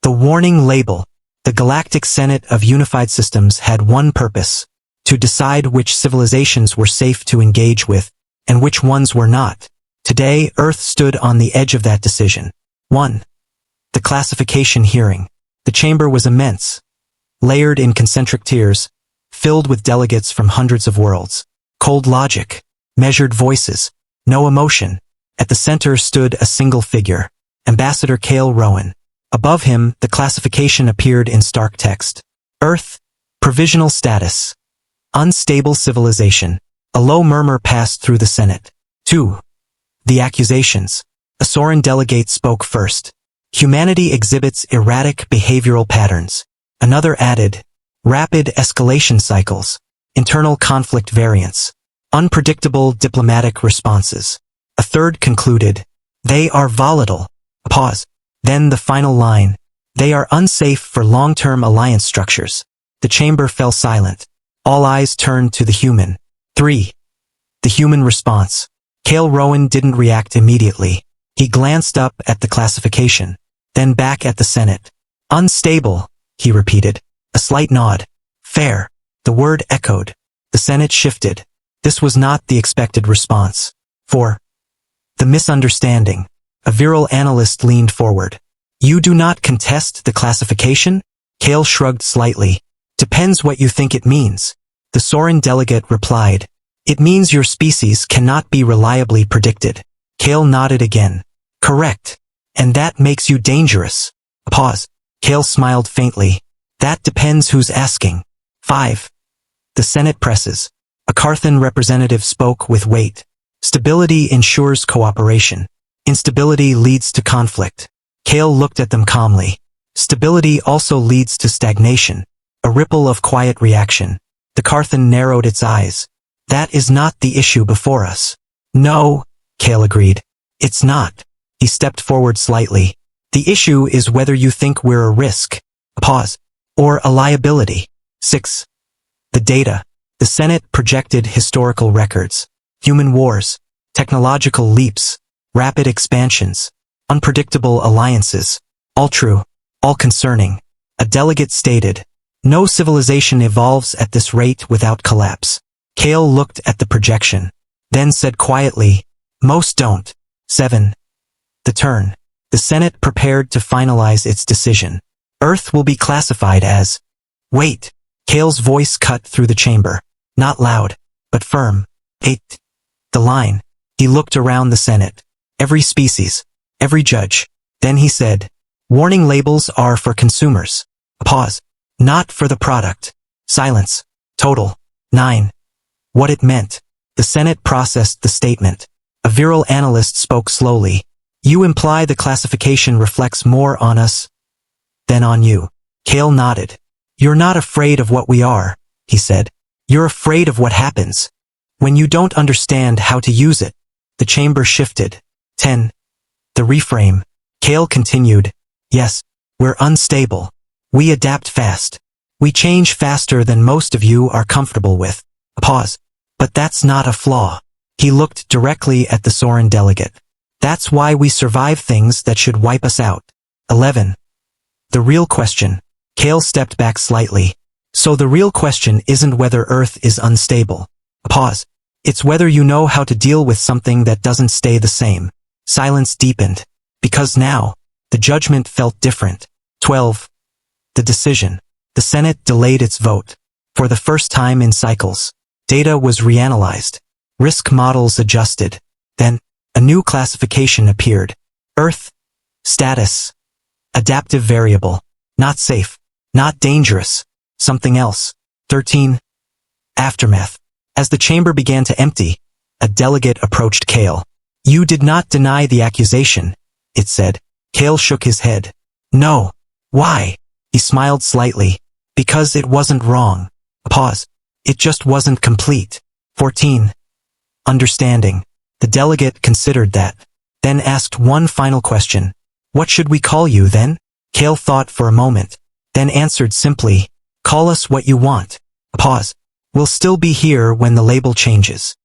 The warning label. The Galactic Senate of Unified Systems had one purpose: to decide which civilizations were safe to engage with, and which ones were not. Today, Earth stood on the edge of that decision. 1. The classification hearing. The chamber was immense, layered in concentric tiers, filled with delegates from hundreds of worlds. Cold logic, measured voices, no emotion. At the center stood a single figure, Ambassador Cale Rowan. Above him, the classification appeared in stark text. Earth, provisional status, unstable civilization. A low murmur passed through the Senate. 2. The accusations. A Soren delegate spoke first. Humanity exhibits erratic behavioral patterns. Another added, rapid escalation cycles, internal conflict variants, unpredictable diplomatic responses. A third concluded, they are volatile. A pause. Then the final line, they are unsafe for long-term alliance structures. The chamber fell silent. All eyes turned to the human. 3. The human response. Cale Rowan didn't react immediately. He glanced up at the classification, then back at the Senate. Unstable, he repeated. A slight nod. Fair. The word echoed. The Senate shifted. This was not the expected response. 4. The misunderstanding. A virile analyst leaned forward. You do not contest the classification? Cale shrugged slightly. Depends what you think it means. The Soren delegate replied. It means your species cannot be reliably predicted. Cale nodded again. Correct. And that makes you dangerous. A pause. Cale smiled faintly. That depends who's asking. 5. The Senate presses. A Carthan representative spoke with weight. Stability ensures cooperation. Instability leads to conflict. Cale looked at them calmly. Stability also leads to stagnation. A ripple of quiet reaction. The Carthan narrowed its eyes. That is not the issue before us. No, Cale agreed. It's not. He stepped forward slightly. The issue is whether you think we're a risk, a pause, or a liability. 6. The data. The Senate projected historical records. Human wars, technological leaps, rapid expansions, unpredictable alliances. All true, all concerning. A delegate stated, no civilization evolves at this rate without collapse. Cale looked at the projection, then said quietly, most don't. 7. The turn. The Senate prepared to finalize its decision. Earth will be classified as... Wait. Cale's voice cut through the chamber. Not loud, but firm. 8. The line. He looked around the Senate. Every species. Every judge. Then he said, warning labels are for consumers. A pause. Not for the product. Silence. Total. 9. What it meant. The Senate processed the statement. A virile analyst spoke slowly. You imply the classification reflects more on us than on you. Cale nodded. You're not afraid of what we are, he said. You're afraid of what happens when you don't understand how to use it. The chamber shifted. 10. The reframe. Cale continued. Yes, we're unstable. We adapt fast. We change faster than most of you are comfortable with. A pause. But that's not a flaw. He looked directly at the Soren delegate. That's why we survive things that should wipe us out. 11. The real question. Cale stepped back slightly. So the real question isn't whether Earth is unstable. A pause. It's whether you know how to deal with something that doesn't stay the same. Silence deepened. Because now, the judgment felt different. 12. The decision. The Senate delayed its vote. For the first time in cycles, data was reanalyzed. Risk models adjusted. Then, a new classification appeared. Earth. Status. Adaptive variable. Not safe. Not dangerous. Something else. 13. Aftermath. As the chamber began to empty, a delegate approached Cale. You did not deny the accusation, it said. Cale shook his head. No. Why? He smiled slightly. Because it wasn't wrong. A pause. It just wasn't complete. 14. Understanding. The delegate considered that, then asked one final question. What should we call you then? Cale thought for a moment, then answered simply, call us what you want. A pause. We'll still be here when the label changes.